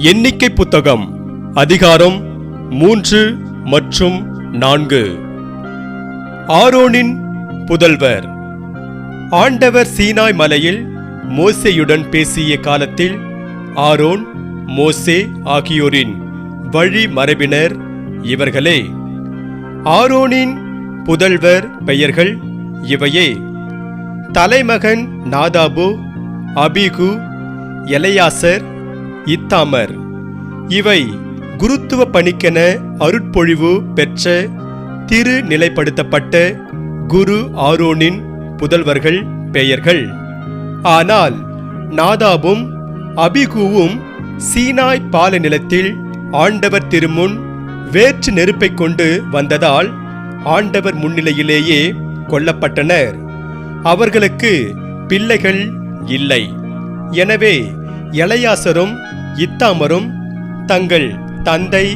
எண்ணிக்கை புத்தகம் அதிகாரம் 3 மற்றும் 4. ஆரோனின் புதல்வர். ஆண்டவர் சீனாய் மலையில் மோசேயுடன் பேசிய காலத்தில் ஆரோன், மோசே ஆகியோரின் வழி மரபினர் இவர்களே. ஆரோனின் புதல்வர் பெயர்கள் இவையே: தலைமகன் நாதாபு, அபிகு, எலெயாசர், இத்தாமர். இவை குருத்துவ பணிக்கென அருட்பொழிவு பெற்ற திருநிலைப்படுத்தப்பட்ட குரு ஆரோனின் புதல்வர்கள் பெயர்கள். ஆனால் நாதாபும் அபிகுவும் சீனாய் பாலைநிலத்தில் ஆண்டவர் திருமுன் வேற்று நெருப்பை கொண்டு வந்ததால் ஆண்டவர் முன்னிலையிலேயே கொல்லப்பட்டனர். அவர்களுக்கு பிள்ளைகள் இல்லை. எனவே எலெயாசரும் இத்தாமரும் தங்கள் தந்தை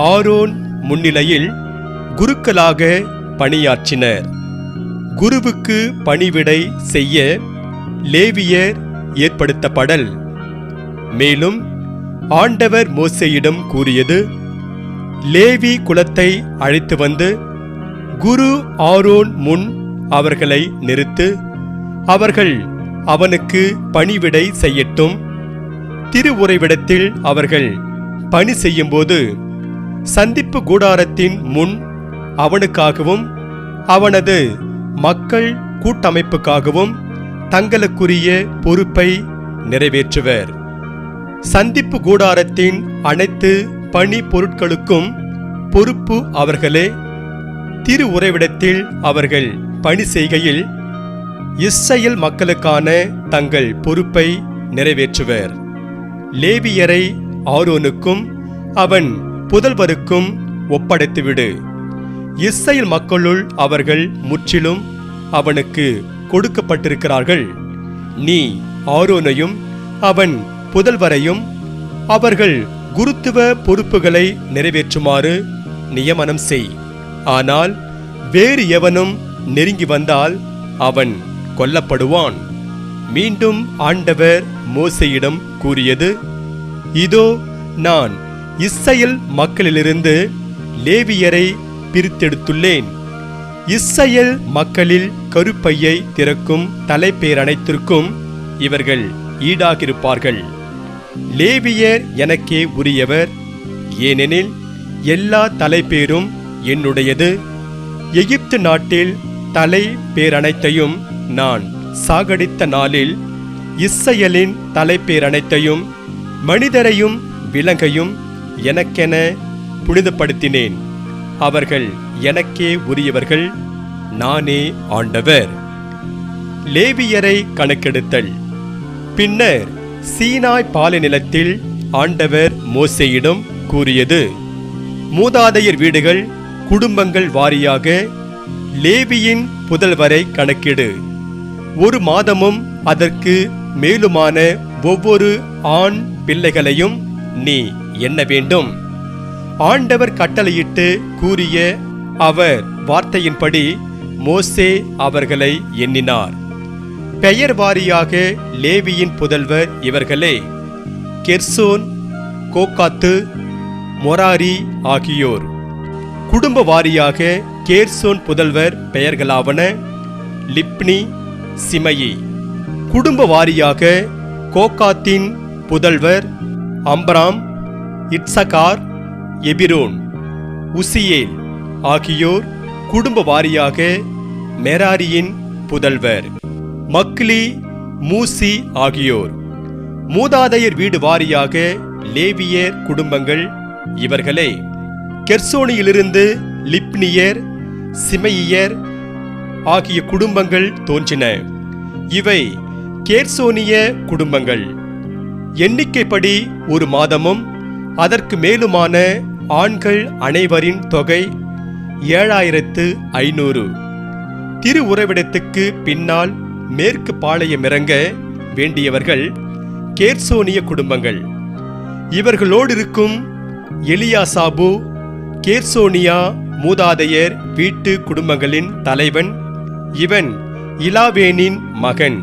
ஆரோன் முன்னிலையில் குருக்களாக பணியாற்றினர். குருவுக்கு பணிவிடை செய்ய லேவியர் ஏற்படுத்தப்படல். மேலும் ஆண்டவர் மோசேயிடம் கூறியது: லேவி குலத்தை அழைத்து வந்து குரு ஆரோன் முன் அவர்களை நிறுத்து. அவர்கள் அவனுக்கு பணிவிடை செய்யட்டும். திருவுறைவிடத்தில் அவர்கள் பணி செய்யும்போது சந்திப்பு கூடாரத்தின் முன் அவனுக்காகவும் அவனது மக்கள் கூட்டமைப்புக்காகவும் தங்களுக்குரிய பொறுப்பை நிறைவேற்றுவர். சந்திப்பு கூடாரத்தின் அனைத்து பணி பொருட்களுக்கும் பொறுப்பு அவர்களே. திருவுறைவிடத்தில் அவர்கள் பணி செய்கையில் இஸ்ரவேல் மக்களுக்கான தங்கள் பொறுப்பை நிறைவேற்றுவர். லேவியரை ஆரோனுக்கும் அவன் புதல்வருக்கும் ஒப்படைத்துவிடு. இஸ்ரவேல் மக்களுள் அவர்கள் முற்றிலும் அவனுக்கு கொடுக்கப்பட்டிருக்கிறார்கள். நீ ஆரோனையும் அவன் புதல்வரையும் அவர்கள் குருத்துவ பொறுப்புகளை நிறைவேற்றுமாறு நியமனம் செய். ஆனால் வேறு எவனும் நெருங்கி வந்தால் அவன் கொல்லப்படுவான். மீண்டும் ஆண்டவர் மோசேயிடம் கூறியது: இதோ, நான் இஸ்ரவேல் மக்களிலிருந்து லேவியரை பிரித்தெடுத்துள்ளேன். இஸ்ரவேல் மக்களில் கருப்பையை திறக்கும் தலைப்பேர் அனைத்திற்கும் இவர்கள் ஈடாகிருப்பார்கள். லேவியர் எனக்கே உரியவர், ஏனெனில் எல்லா தலைப்பேரும் என்னுடையது. எகிப்து நாட்டில் தலை பேரனைத்தையும் நான் சாகடித்த நாளில் இஸ்ரவேலின் தலைப்பேரனைத்தையும் மனிதரையும் விலங்கையும் எனக்கென புனிதப்படுத்தினேன். அவர்கள் எனக்கே உரியவர்கள், நானே ஆண்டவர். லேவியரை கணக்கெடுத்தல். பின்னர் சீனாய் பாலைநிலத்தில் ஆண்டவர் மோசேயிடம் கூறியது: மூதாதையர் வீடுகள் குடும்பங்கள் வாரியாக லேவியின் புதல்வரை கணக்கிடு. 1 மாதமும் அதற்கு மேலுமான ஒவ்வொரு ஆண் பிள்ளைகளையும் நீ எண்ண வேண்டும். ஆண்டவர் கட்டளையிட்டு கூறிய அவர் வார்த்தையின்படி மோசே அவர்களை எண்ணினார். பெயர் வாரியாக லேவியின் புதல்வர் இவர்களே: கெர்சோன், கோகாத்து, மொராரி ஆகியோர். குடும்ப வாரியாக கேர்சோன் புதல்வர் பெயர்களாவன: லிப்னி, சிமயி. குடும்ப வாரியாக கோகாத்தின் புதல்வர் அம்ராம், இட்சகார், எபிரோன், உசியேல் ஆகியோர். குடும்ப வாரியாக மெராரியின் புதல்வர் மக்லி, மூசி ஆகியோர். மூதாதையர் வீடு வாரியாக லேவியர் குடும்பங்கள் இவர்களே: கெர்சோனியிலிருந்து லிப்னியர், சிமையர் ஆகிய குடும்பங்கள் தோன்றின. இவை கேர்சோனிய குடும்பங்கள். எண்ணிக்கைப்படி 1 மாதமும் அதற்கு மேலுமான ஆண்கள் அனைவரின் தொகை 7500. திருவுறைவிடத்துக்கு பின்னால் மேற்கு பாளையமிறங்க வேண்டியவர்கள் கேர்சோனிய குடும்பங்கள். இவர்களோடு இருக்கும் எலியாசாபு கேர்சோனியா மூதாதையர் வீட்டு குடும்பங்களின் தலைவன். இவன் இலாவேனின் மகன்.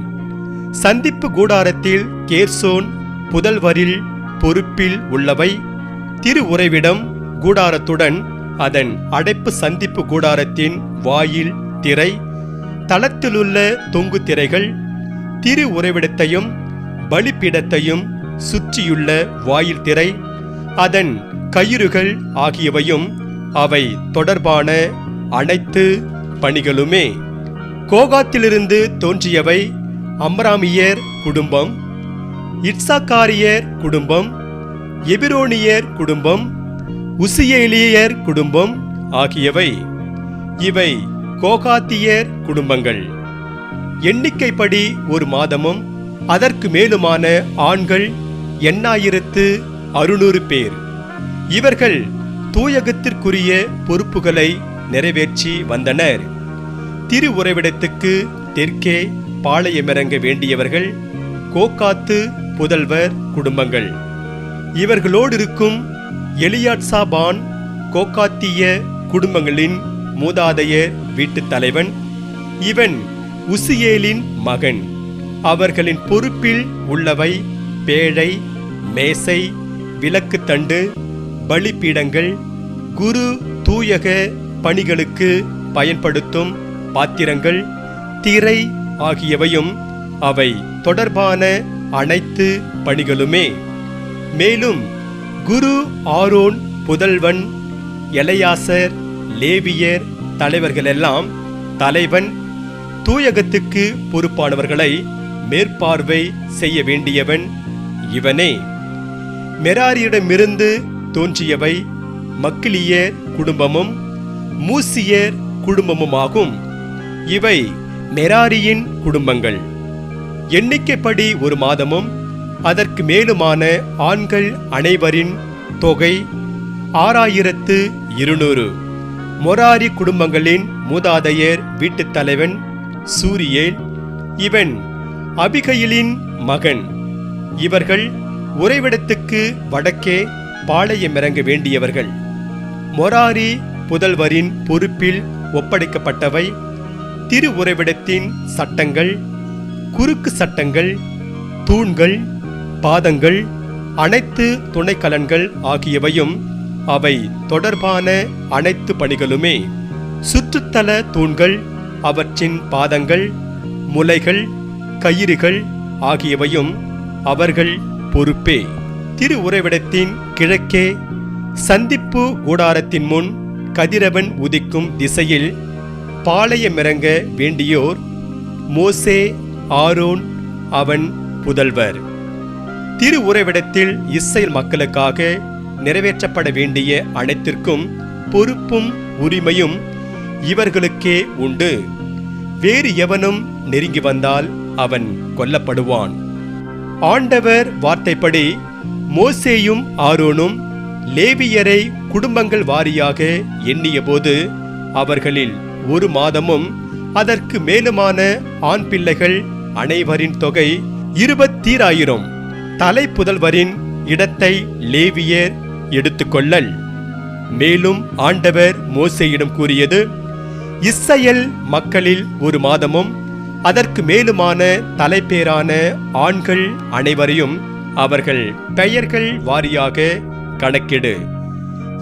சந்திப்பு கூடாரத்தில் கேர்சோன் புதல்வரில் பொறுப்பில் உள்ளவை திரு உறைவிடம் கூடாரத்துடன் அதன் அடைப்பு சந்திப்பு கூடாரத்தின் வாயில் திரை, தளத்திலுள்ள தொங்கு திரைகள், திரு உறைவிடத்தையும் பலிபீடத்தையும் சுற்றியுள்ள வாயில் திரை, அதன் கயிறுகள் ஆகியவையும் அவை தொடர்பான அனைத்து பணிகளுமே. கோகாத்திலிருந்து தோன்றியவை அம்ராமியர் குடும்பம், இட்சாக்காரியர் குடும்பம், எபிரோனியர் குடும்பம், உசியேலியர் குடும்பம் ஆகியவை. இவை கோகாத்தியர் குடும்பங்கள். எண்ணிக்கைப்படி ஒரு மாதமும் அதற்கு மேலுமான ஆண்கள் 8600 பேர். இவர்கள் தூயகத்திற்குரிய பொறுப்புகளை நிறைவேற்றி வந்தனர். திரு உறைவிடத்துக்கு தெற்கே பாளையமிறங்க வேண்டியவர்கள் கோகாத்து புதல்வர் குடும்பங்கள். இவர்களோடு இருக்கும் எலியாட்சாபான் கோகாத்திய குடும்பங்களின் மூதாதையர் வீட்டுத் தலைவன். இவன் உசியேலின் மகன். அவர்களின் பொறுப்பில் உள்ளவை பேழை, மேசை, விளக்குத்தண்டு, பலிபீடங்கள், குரு தூயக பணிகளுக்கு பயன்படுத்தும் பாத்திரங்கள், திரை ஆகியவையும் அவை தொடர்பான அனைத்து பணிகளுமே. மேலும் குரு ஆரோன் புதல்வன் எலையாசர், லேவியர் தலைவர்களெல்லாம் தலைவன் தூயகத்துக்கு பொறுப்பானவர்களை மேற்பார்வை செய்ய வேண்டியவன் இவனே. மெராரியிடமிருந்து தோன்றியவை மக்கிலியர் குடும்பமும் மூசியர் குடும்பமுமாகும். இவை மெராரியின் குடும்பங்கள். எண்ணிக்கைப்படி ஒரு மாதமும் அதற்கு மேலுமான ஆண்கள் அனைவரின் தொகை 6200. மொராரி குடும்பங்களின் மூதாதையர் வீட்டுத் தலைவன் சூரியேல். இவன் அபிகயிலின் மகன். இவர்கள் உறைவிடத்துக்கு வடக்கே பாளையமிறங்க வேண்டியவர்கள். மொராரி புதல்வரின் பொறுப்பில் ஒப்படைக்கப்பட்டவை திரு உறைவிடத்தின் சட்டங்கள், குறுக்கு சட்டங்கள், தூண்கள், பாதங்கள், அனைத்து துணைக்கலன்கள் ஆகியவையும் அவை தொடர்பான அனைத்து பணிகளுமே. சுற்றுத்தல தூண்கள், அவற்றின் பாதங்கள், முலைகள், கயிறுகள் ஆகியவையும் அவர்கள் பொறுப்பே. திரு உறைவிடத்தின் கிழக்கே சந்திப்பு கூடாரத்தின் முன் கதிரவன் உதிக்கும் திசையில் பாளையமிறங்க வேண்டியோர் மோசே, ஆரோன், அவன் புதல்வர். திரு உறைவிடத்தில் இஸ்ரவேல் மக்களுக்காக நிறைவேற்றப்பட வேண்டிய அனைத்திற்கும் பொறுப்பும் உரிமையும் இவர்களுக்கே உண்டு. வேறு எவனும் நெருங்கி வந்தால் அவன் கொல்லப்படுவான். ஆண்டவர் வார்த்தைப்படி மோசேயும் ஆரோனும் லேவியரை குடும்பங்கள் வாரியாக எண்ணியபோது அவர்களில் ஒரு மாதமும் அதற்கு மேலுமான ஆண் பிள்ளைகள் அனைவரின் தொகை 20000. தலை புதல்வரின் இடத்தை லேவியர் எடுத்துக்கொள்ளல். மேலும் ஆண்டவர் மோசேயிடம் கூறியது, இஸ்ரவேல் மக்களில் ஒரு மாதமும் அதற்கு மேலுமான தலைப்பேரான ஆண்கள் அனைவரையும் அவர்கள் பெயர்கள் வாரியாக கணக்கிடு.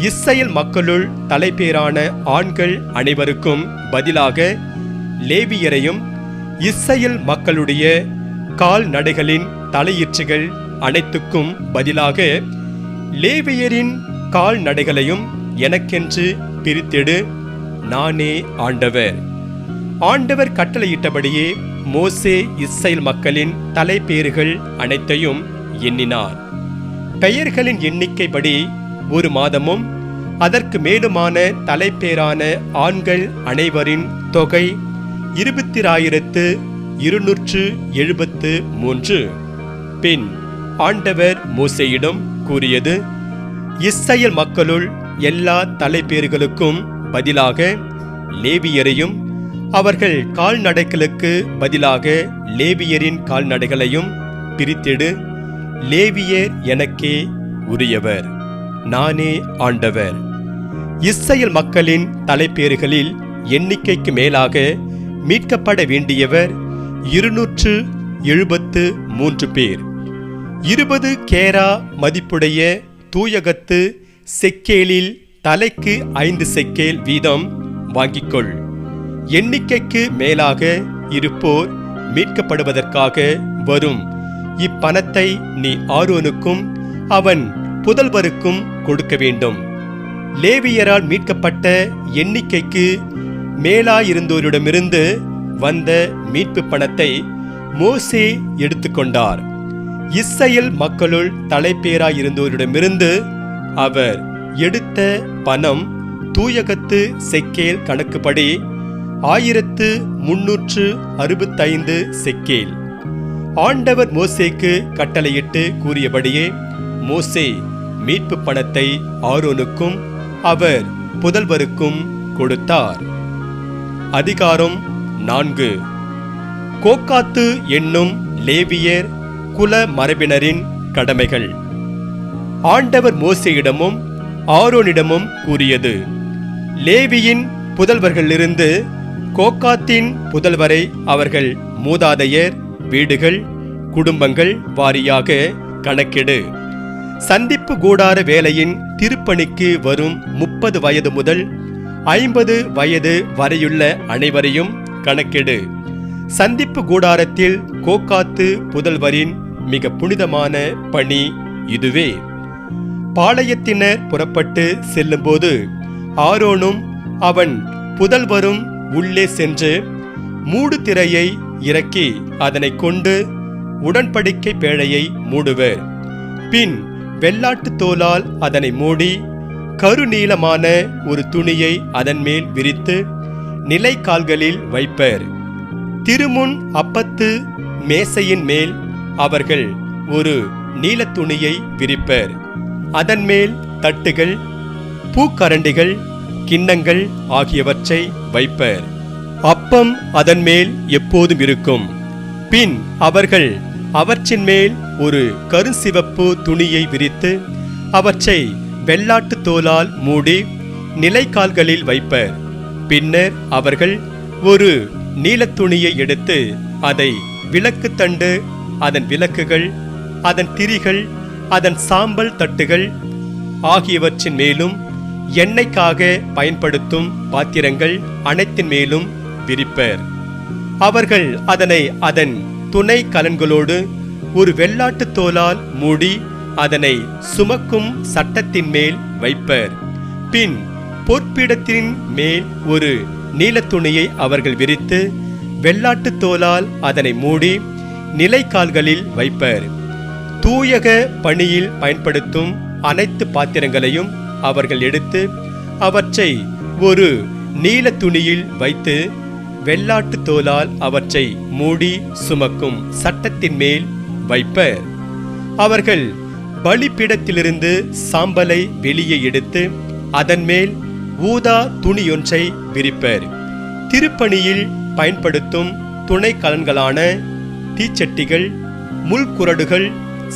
இஸ்ரவேல் மக்களுள் தலைப்பேரான ஆண்கள் அனைவருக்கும் பதிலாக லேவியரையும் இஸ்ரவேல் மக்களுடைய கால்நடைகளின் தலையீற்றுகள் அனைத்துக்கும் பதிலாக லேவியரின் கால்நடைகளையும் எனக்கென்று பிரித்தெடு. நானே ஆண்டவர். ஆண்டவர் கட்டளையிட்டபடியே மோசே இஸ்ரவேல் மக்களின் தலைப்பேறுகள் அனைத்தையும் எண்ணினார். பெயர்களின் எண்ணிக்கைப்படி ஒரு மாதமும் அதற்கு மேலுமான தலைப்பேரான ஆண்கள் அனைவரின் தொகை 20273. பின் ஆண்டவர் மோசேயிடம் கூறியது, இஸ்ரவேல் மக்களுள் எல்லா தலைப்பேறுகளுக்கும் பதிலாக லேவியரையும் அவர்கள் கால்நடைகளுக்கு பதிலாக லேவியரின் கால்நடைகளையும் பிரித்திடு. லேவியர் எனக்கே உரியவர். நானே ஆண்டவர். இஸ்ரவேல் மக்களின் தலைப்பேறுகளில் எண்ணிக்கைக்கு மேலாக மீட்கப்பட வேண்டியவர் 273 பேர். 20 கேரா மதிப்புடைய தூயகத்து செக்கேலில் தலைக்கு 5 செக்கேல் வீதம் வாங்கிக்கொள். எண்ணிக்கைக்கு மேலாக இருப்போர் மீட்கப்படுவதற்காக வரும் இப்பணத்தை நீ ஆரோனுக்கும் அவன் புதல்வருக்கும் கொடுக்க வேண்டும். லேவியரால் மீட்கப்பட்ட எண்ணிக்கைக்கு மேலாயிருந்தோரிடமிருந்து வந்த மீட்பு பணத்தை மோசே எடுத்துக்கொண்டார். இஸ்ரவேல் மக்களுள் தலைப்பேராயிருந்தோரிடமிருந்து அவர் எடுத்த பணம் தூயகத்து செக்கேல் கணக்குப்படி 1365 செக்கேல். ஆண்டவர் மோசேக்கு கட்டளையிட்டு கூறியபடியே மோசே மீட்பு பணத்தை ஆரோனுக்கும் அவர் புதல்வருக்கும் கொடுத்தார். அதிகாரம் 4. கோக்காத்து என்னும் லேவியர் குல மரபினரின் கடமைகள். ஆண்டவர் மோசேயிடமும் ஆரோனிடமும் கூறியது: லேவியின் புதல்வர்களிலிருந்து கோக்காத்தின் புதல்வரை அவர்கள் மூதாதையர் வீடுகள் குடும்பங்கள் வாரியாக கணக்கிடு. சந்திப்பு கூடார வேலையின் திருப்பணிக்கு வரும் 30 வயது முதல் 50 வயது வரையுள்ள அனைவரையும் கணக்கிடு. சந்திப்பு கூடாரத்தில் கோக்காத்து புதல்வரின் மிக புனிதமான பணி இதுவே. பாளையத்தினர் புறப்பட்டு செல்லும்போது ஆரோனும் அவன் புதல்வரும் உள்ளே சென்று மூடு திரையை இறக்கி அதனை கொண்டு உடன்படிக்கை பேழையை மூடுவர். பின் வெள்ளாட்டு தோலால் அதனை மூடி கருநீலமான ஒரு துணியை அதன் மேல் விரித்து நிலைக்கால்களில் வைப்பர். திருமுன் அப்பத்து மேசையின் மேல் அவர்கள் ஒரு நீலத் துணியை விரிப்பர். அதன் மேல் தட்டுகள் பூக்கரண்டிகள் கிண்ணங்கள் ஆகியவற்றை வைப்பர். அப்பம் அதன் மேல் எப்போதும் இருக்கும். பின் அவர்கள் அவற்றின் மேல் ஒரு கருஞ்சிவப்பு துணியை விரித்து அவற்றை வெள்ளாட்டு தோலால் மூடி நிலைக்கால்களில் வைப்பர். பின்னர் அவர்கள் ஒரு நீலத் துணியை எடுத்து அதை விளக்கு தண்டு அதன் விளக்குகள் அதன் திரிகள் அதன் சாம்பல் தட்டுகள் ஆகியவற்றின் மேலும் எண்ணெய்க்காக பயன்படுத்தும் பாத்திரங்கள் அனைத்தின் மேலும் விரிப்பர். அவர்கள் அதனை அதன் துணை கலன்களோடு ஒரு வெள்ளாட்டு தோலால் மூடி அதனை சுமக்கும் சட்டத்தின் மேல் வைப்பர். பின் பொற்பீடத்தின் மேல் ஒரு நீலத்துணியை அவர்கள் விரித்து வெள்ளாட்டு தோலால் அதனை மூடி நிலைக்கால்களில் வைப்பர். தூயக பணியில் பயன்படுத்தும் அனைத்து பாத்திரங்களையும் அவர்கள் எடுத்து அவற்றை ஒரு நீல துணியில் வைத்து வெள்ளாட்டு தோலால் அவற்றை மூடி சுமக்கும் சட்டத்தின் மேல் வைப்பர். அவர்கள் பலிபீடத்திலிருந்து சாம்பலை வெளியே எடுத்து அதன் மேல் ஊதா துணியொன்றை விரிப்பர். திருப்பணியில் பயன்படுத்தும் துணை கலன்களான தீச்சட்டிகள் முள்குரடுகள்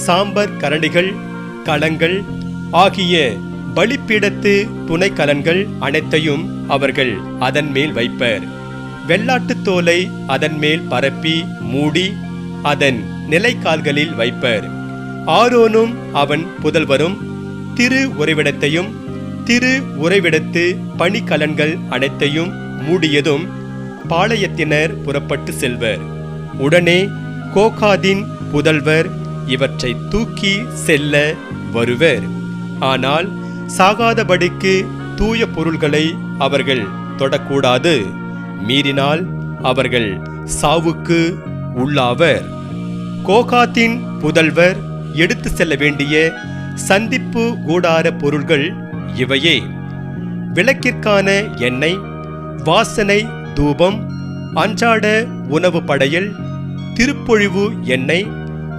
சாம்பர் கரண்டிகள் களங்கள் ஆகிய பலிபீடத்து துணை கலன்கள் அனைத்தையும் அவர்கள் அதன் மேல் வைப்பர். வெள்ளாட்டு தோலை அதன் மேல் பரப்பி மூடி அதன் நிலைக்கால்களில் வைப்பர். ஆரோனும் அவன் புதல்வரும் திரு உறைவிடத்தையும் திரு உறைவிடத்து பணிக்கலன்கள் அனைத்தையும் மூடியதும் பாளையத்தினர் புறப்பட்டு செல்வர். உடனே கோகாதின் புதல்வர் இவற்றை தூக்கி செல்ல வருவர். ஆனால் சாகாதபடிக்கு தூய பொருள்களை அவர்கள் தொடக்கூடாது. மீறினால் அவர்கள் சாவுக்கு உள்ளாவர். கோகாத்தின் புதல்வர் எடுத்து செல்ல வேண்டிய சந்திப்பு கூடார பொருள்கள் இவையே: விளக்கிற்கான எண்ணெய், வாசனை தூபம், அன்றாட உணவு படையல், திருப்பொழிவு எண்ணெய்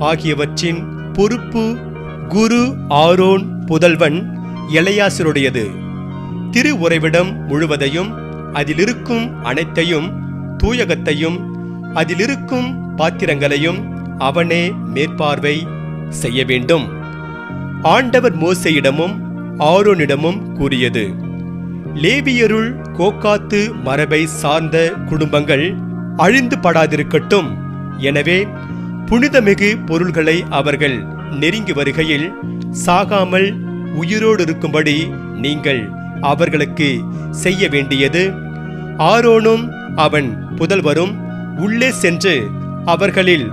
ஆகியவற்றின் பொறுப்பு குரு ஆரோன் புதல்வன் எலையாசருடையது. திரு உறைவிடம் முழுவதையும் அதிலிருக்கும் அனைத்தையும் தூயகத்தையும் அதிலிருக்கும் பாத்திரங்களையும் அவனே மேற்பார்வை செய்ய வேண்டும். ஆண்டவர் மோசேயிடமும் ஆரோனிடமும் கூறியது: லேவியருள் கோக்காத்து மரபை சார்ந்த குடும்பங்கள் அழிந்து படாதிருக்கட்டும். எனவே புனிதமிகு பொருள்களை அவர்கள் நெருங்கி வருகையில் சாகாமல் உயிரோடு இருக்கும்படி நீங்கள் அவர்களுக்கு செய்ய வேண்டியது, ஆரோனும் அவன் புதல்வரும் உள்ளே சென்று அவர்களில்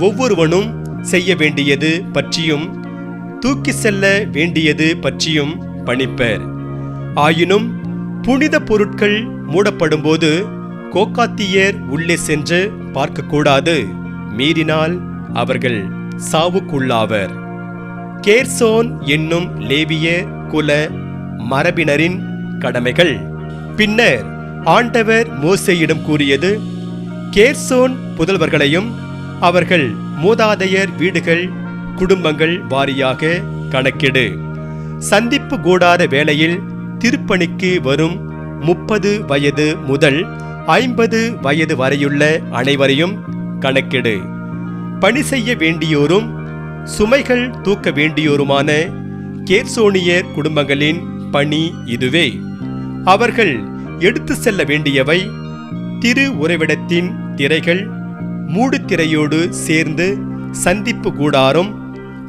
ஒவ்வொருவனும் செய்ய வேண்டியது பற்றியும் தூக்கி செல்ல வேண்டியது பற்றியும் பணிப்பர். ஆயினும் புனித பொருட்கள் மூடப்படும்போது கோக்காத்தியர் உள்ளே சென்று பார்க்கக்கூடாது, மீறினால் அவர்கள் சாவுக்குள்ளாவர். கேர்சோன் என்னும் லேவிய குல மரபினரின் கடமைகள். பின்னர் ஆண்டவர் மோசேயிடம் கூறியது, கேர்சோன் புதல்வர்களையும் அவர்கள் மூதாதையர் வீடுகள் குடும்பங்கள் வாரியாக கணக்கிடு. சந்திப்பு கூடார வேளையில் திருப்பணிக்கு வரும் 30 வயது முதல் 50 வயது வரையுள்ள அனைவரையும் கணக்கிடு. பணி செய்ய வேண்டியோரும் சுமைகள் தூக்க வேண்டியோருமான கேர்சோனியர் குடும்பங்களின் பணி இதுவே. அவர்கள் எடுத்து செல்ல வேண்டியவை திரு உறைவிடத்தின் திரைகள், மூடுதிரையோடு சேர்ந்து சந்திப்பு கூடாரம்,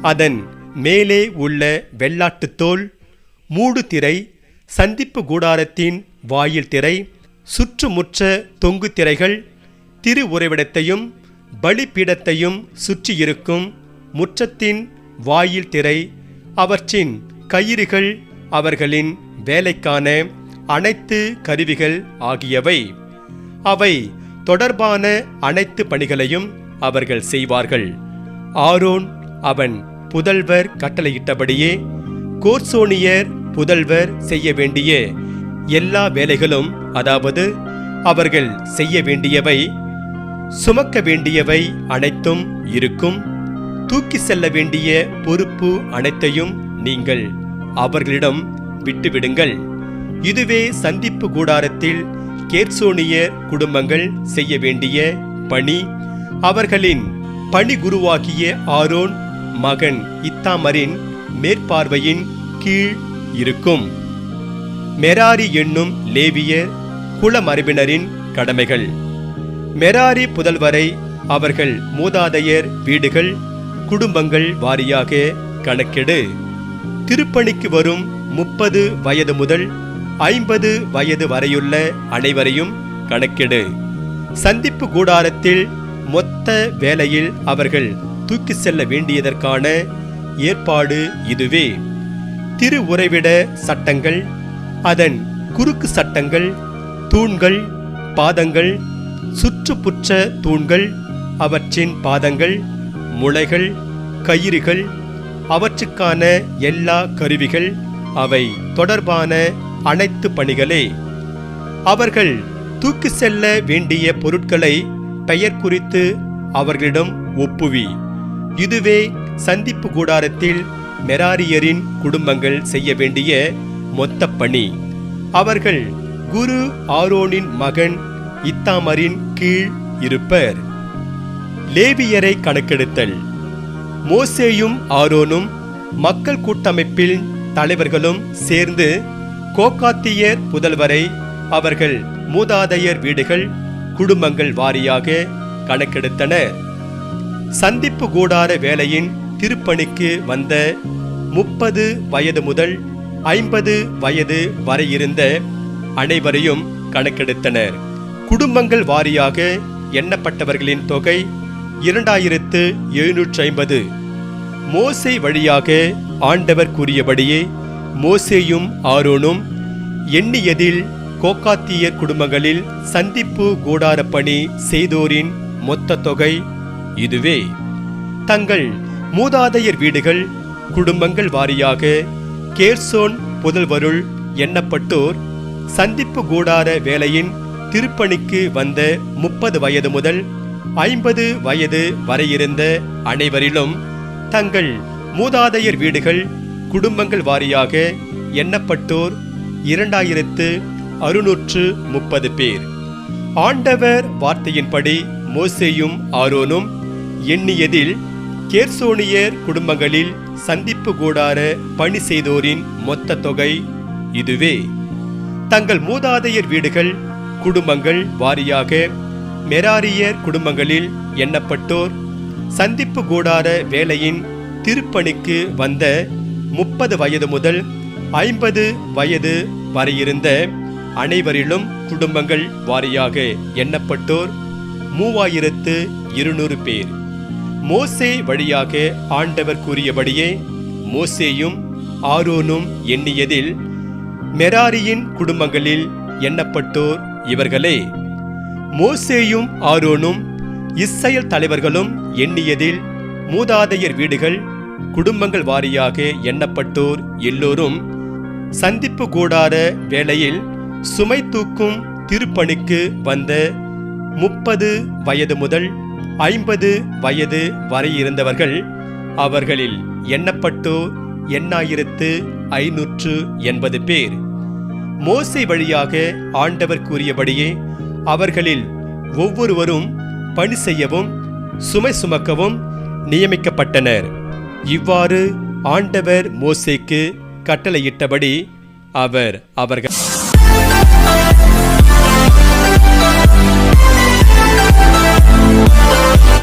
அதன் மேலே உள்ள வெள்ளாட்டுத்தோல், மூடுதிரை, சந்திப்பு கூடாரத்தின் வாயில் திரை, சுற்றுமுற்ற தொங்கு திரைகள், திரு உறைவிடத்தையும் பலிபீடத்தையும் சுற்றியிருக்கும் முற்றத்தின் வாயில் திரை, அவற்றின் கயிறுகள், அவர்களின் வேலைக்கான அனைத்து கருவிகள் ஆகியவை. அவை தொடர்பான அனைத்து பணிகளையும் அவர்கள் செய்வார்கள். ஆரோன் அவன் புதல்வர் கட்டளையிட்டபடியே கோர்சோனியர் புதல்வர் செய்ய வேண்டிய எல்லா வேலைகளும், அதாவது அவர்கள் செய்ய வேண்டியவை, சுமக்க வேண்டியவை அனைத்தும் இருக்கும். தூக்கி செல்ல வேண்டிய பொறுப்பு அனைத்தையும் நீங்கள் அவர்களிடம் விட்டுவிடுங்கள். இதுவே சந்திப்பு கூடாரத்தில் கேர்சோனியர் குடும்பங்கள் செய்ய வேண்டிய பணி. அவர்களின் பணி குருவாகிய ஆரோன் மகன் இத்தாமரின் மேற்பார்வையின் கீழ் இருக்கும். மெராரி என்னும் லேவியர் குலமரபினரின் கடமைகள். மெராரி புதல்வரை அவர்கள் மூதாதையர் வீடுகள் குடும்பங்கள் வாரியாக கணக்கெடு. திருப்பணிக்கு வரும் 30 வயது முதல் 50 வயது வரையுள்ள அனைவரையும் கணக்கெடு. சந்திப்பு கூடாரத்தில் மொத்த வேலையில் அவர்கள் தூக்கி செல்ல வேண்டியதற்கான ஏற்பாடு இதுவே. திரு உறைவிட சட்டங்கள், அதன் குறுக்கு சட்டங்கள், தூண்கள், பாதங்கள், சுற்றுப்புற்ற தூண்கள், அவற்றின் பாதங்கள், முளைகள், கயிறுகள், அவற்றுக்கான எல்லா கருவிகள், அவை தொடர்பான அனைத்து பணிகளே. அவர்கள் தூக்கி செல்ல வேண்டிய பொருட்களை பெயர் குறித்து அவர்களிடம் ஒப்புவி. இதுவே சந்திப்பு கூடாரத்தில் மெராரியரின் குடும்பங்கள் செய்ய வேண்டிய மொத்த பணி. அவர்கள் குரு ஆரோனின் மகன் இத்தாமரின் கீழ் இருப்பர். லேவியரை கணக்கெடுத்தல். மோசேயும் ஆரோனும் மக்கள் கூட்டமைப்பில் தலைவர்களும் சேர்ந்து கோக்காத்தியர் புதல்வரை அவர்கள் மூதாதையர் வீடுகள் குடும்பங்கள் வாரியாக கணக்கெடுத்தனர். சந்திப்பு கூடார வேலையின் திருப்பணிக்கு வந்த 30 வயது முதல் 50 வயது வரை இருந்த அனைவரையும் கணக்கெடுத்தனர். குடும்பங்கள் வாரியாக எண்ணப்பட்டவர்களின் தொகை 2750. மோசே வழியாக ஆண்டவர் கூறியபடியே மோசேயும் ஆரோனும் எண்ணியதில் கோக்காத்தியர் குடும்பங்களில் சந்திப்பு கூடார பணி செய்தோரின் மொத்த தொகை இதுவே. தங்கள் மூதாதையர் வீடுகள் குடும்பங்கள் வாரியாக கேர்சோன் புதல்வருள் எண்ணப்பட்டோர் சந்திப்பு கூடார வேலையின் திருப்பணிக்கு வந்த 30 வயது முதல் 50 வயது வரையிருந்த அனைவரிலும் தங்கள் மூதாதையர் வீடுகள் குடும்பங்கள் வாரியாக எண்ணப்பட்டோர் 2630 பேர். ஆண்டவர் வார்த்தையின்படி மோசேயும் ஆரோனும் எண்ணியதில் கேர்சோனியர் குடும்பங்களில் சந்திப்பு கூடார பணி செய்தோரின் மொத்த தொகை இதுவே. தங்கள் மூதாதையர் வீடுகள் குடும்பங்கள் வாரியாக மெராரியர் குடும்பங்களில் எண்ணப்பட்டோர் சந்திப்பு கூடார வேலையின் திருப்பணிக்கு வந்த 30 வயது முதல் 50 வயது வரையிருந்த அனைவரிலும் குடும்பங்கள் வாரியாக எண்ணப்பட்டோர் 3200 பேர். மோசே வழியாக ஆண்டவர் கூறியபடியே மோசேயும் ஆரோனும் எண்ணியதில் மெராரியின் குடும்பங்களில் எண்ணப்பட்டோர் இவர்களே. மோசேயும் ஆரோனும் இஸ்ரவேல் தலைவர்களும் எண்ணியதில் மூதாதையர் வீடுகள் குடும்பங்கள் வாரியாக எண்ணப்பட்டோர் எல்லோரும் சந்திப்பு கூடார வேளையில் சுமை தூக்கும் திருப்பணிக்கு வந்த 30 வயது முதல் 50 வயது வரை இருந்தவர்கள். அவர்களில் எண்ணப்பட்டோர் 8580 பேர். மோசே வழியாக ஆண்டவர் கூறியபடியே அவர்களில் ஒவ்வொருவரும் பணி செய்யவும் சுமை சுமக்கவும் நியமிக்கப்பட்டனர். இவ்வாறு ஆண்டவர் மோசேக்கு கட்டளையிட்டபடி அவர்கள்